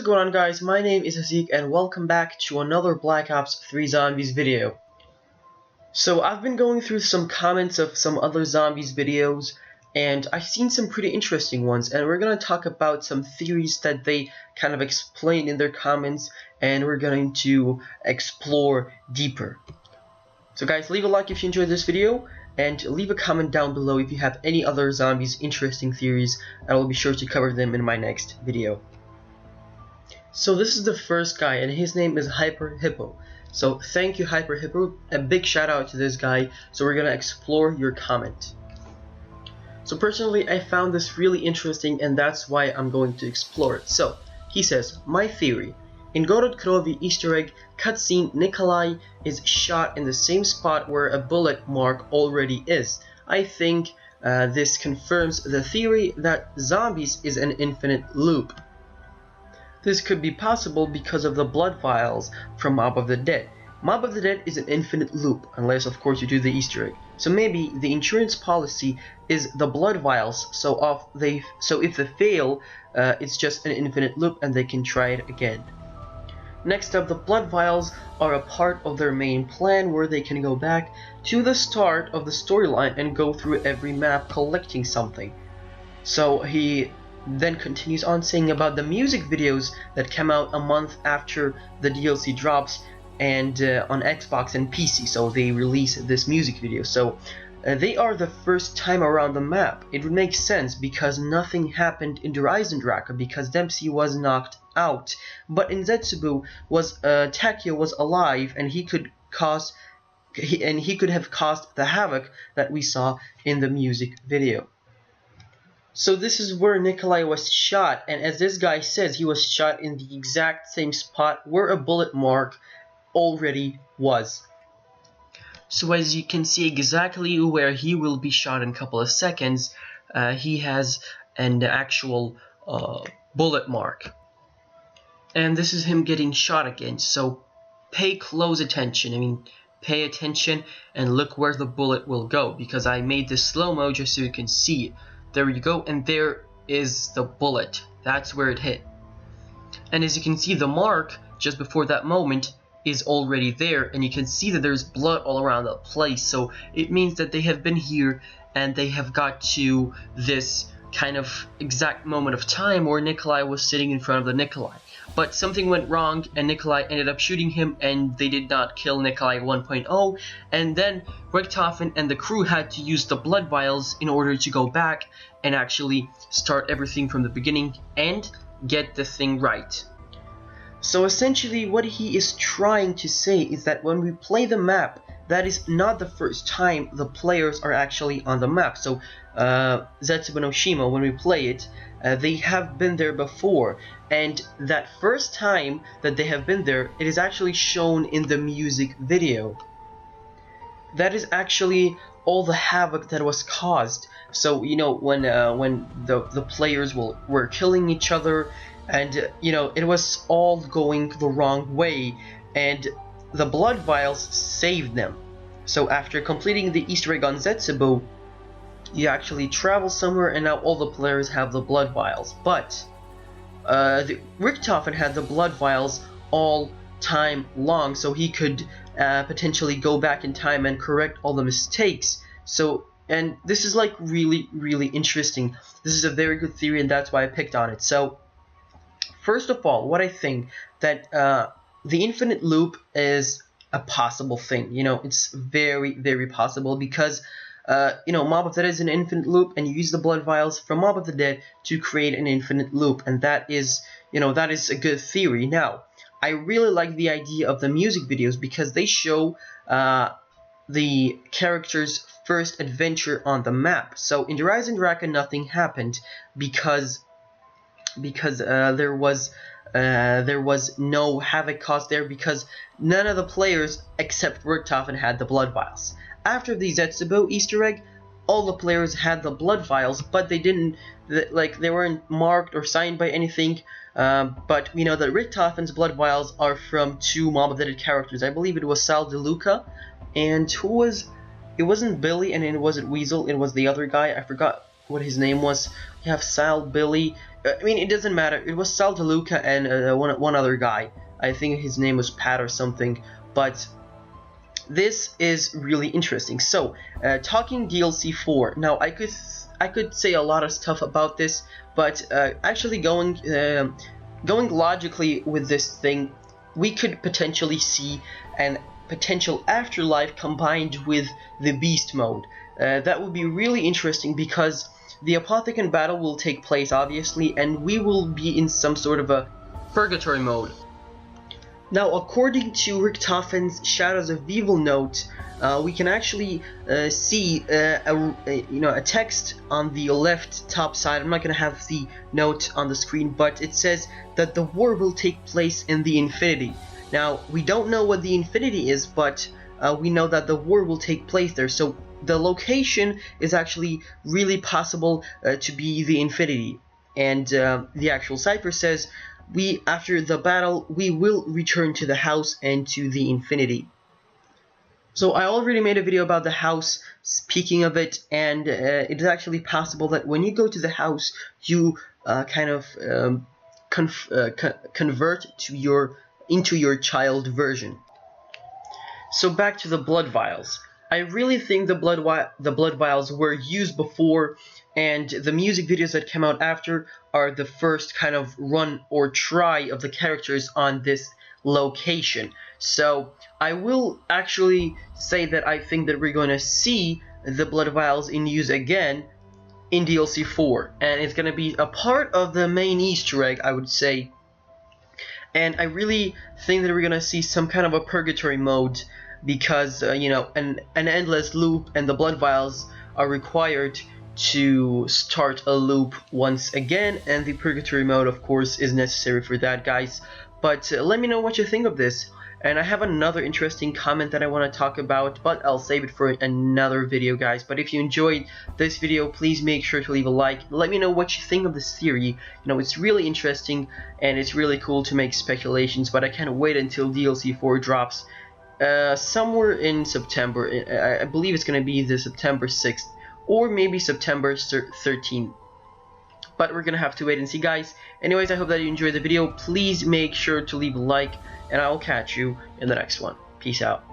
going on, guys? My name is Hazeeq and welcome back to another Black Ops 3 Zombies video. So I've been going through some comments of some other Zombies videos and I've seen some pretty interesting ones, and we're going to talk about some theories that they kind of explain in their comments, and we're going to explore deeper. So guys, leave a like if you enjoyed this video, and leave a comment down below if you have any other Zombies interesting theories. I will be sure to cover them in my next video. So this is the first guy, and his name is Hyper Hippo. So thank you, Hyper Hippo. A big shout out to this guy. So we're gonna explore your comment. So personally, I found this really interesting, and that's why I'm going to explore it. So he says, my theory: in Gorod Krovi Easter egg cutscene, Nikolai is shot in the same spot where a bullet mark already is. I think this confirms the theory that Zombies is an infinite loop. This could be possible because of the blood vials from Mob of the Dead. Mob of the Dead is an infinite loop, unless of course you do the Easter egg. So maybe the insurance policy is the blood vials, so if they fail, it's just an infinite loop and they can try it again. Next up, the blood vials are a part of their main plan where they can go back to the start of the storyline and go through every map collecting something. So he then continues on saying about the music videos that come out a month after the DLC drops, and on Xbox and PC, so they release this music video. So they are the first time around the map. It would make sense because nothing happened in Reisendrache because Dempsey was knocked out, but in Zetsubu Takeo was alive, and he could have caused the havoc that we saw in the music video. So this is where Nikolai was shot, and as this guy says, he was shot in the exact same spot where a bullet mark already was. So as you can see exactly where he will be shot in a couple of seconds, he has an actual bullet mark. And this is him getting shot again, so pay close attention. Pay attention and look where the bullet will go, because I made this slow-mo just so you can see it. There you go, and there is the bullet. That's where it hit. And as you can see, the mark just before that moment is already there, and you can see that there's blood all around the place. So it means that they have been here and they have got to this kind of exact moment of time where Nikolai was sitting in front of the Nikolai. But something went wrong and Nikolai ended up shooting him, and they did not kill Nikolai 1.0, and then Richtofen and the crew had to use the blood vials in order to go back and actually start everything from the beginning and get the thing right. So essentially what he is trying to say is that when we play the map, that is not the first time the players are actually on the map. So Zetsubu no Shima, when we play it, they have been there before, and that first time that they have been there, it is actually shown in the music video. That is actually all the havoc that was caused. So when the players were killing each other, and it was all going the wrong way, and the blood vials saved them. So after completing the Easter egg on Zetsubu, you actually travel somewhere, and now all the players have the blood vials. But Richtofen had the blood vials all time long, so he could potentially go back in time and correct all the mistakes. So, and this is like really, really interesting. This is a very good theory, and that's why I picked on it. So first of all, what I think that the infinite loop is a possible thing. It's very, very possible because Mob of the Dead is an infinite loop, and you use the blood vials from Mob of the Dead to create an infinite loop, and that is a good theory. Now, I really like the idea of the music videos because they show the character's first adventure on the map. So in Reisendrache, nothing happened because there was no havoc caused there, because none of the players except Richtofen had the blood vials. After the Zetsubu Easter egg, all the players had the blood vials, but they weren't marked or signed by anything. But we know that Richtofen's blood vials are from two Mob of the Dead characters. I believe it was Sal DeLuca, and it wasn't Billy, and it wasn't Weasel, it was the other guy. I forgot what his name was. You have Sal, Billy. I mean, it doesn't matter. It was Sal DeLuca and one other guy. I think his name was Pat or something. But this is really interesting. So, talking DLC 4. Now, I could say a lot of stuff about this, but actually going logically with this thing, we could potentially see an potential afterlife combined with the beast mode. That would be really interesting because the Apothecon battle will take place, obviously, and we will be in some sort of a purgatory mode. Now, according to Richtofen's Shadows of Evil note, we can actually see a text on the left top side. I'm not going to have the note on the screen, but it says that the war will take place in the Infinity. Now, we don't know what the Infinity is, but we know that the war will take place there. So the location is actually really possible to be the Infinity. And the actual cipher says, after the battle, we will return to the house and to the Infinity. So I already made a video about the house, speaking of it, and it is actually possible that when you go to the house, you convert into your child version. So back to the blood vials. I really think the blood vials were used before, and the music videos that came out after are the first kind of run or try of the characters on this location. So I will actually say that I think that we're going to see the blood vials in use again in DLC 4, and it's going to be a part of the main Easter egg, I would say. And I really think that we're going to see some kind of a purgatory mode, because an endless loop and the blood vials are required to start a loop once again, and the purgatory mode, of course, is necessary for that, guys. But let me know what you think of this. And I have another interesting comment that I want to talk about, but I'll save it for another video, guys. But if you enjoyed this video, please make sure to leave a like. Let me know what you think of this theory. It's really interesting, and it's really cool to make speculations, but I can't wait until DLC 4 drops somewhere in September. I believe it's going to be the September 6th, or maybe September 13th. But we're going to have to wait and see, guys. Anyways, I hope that you enjoyed the video. Please make sure to leave a like, and I will catch you in the next one. Peace out.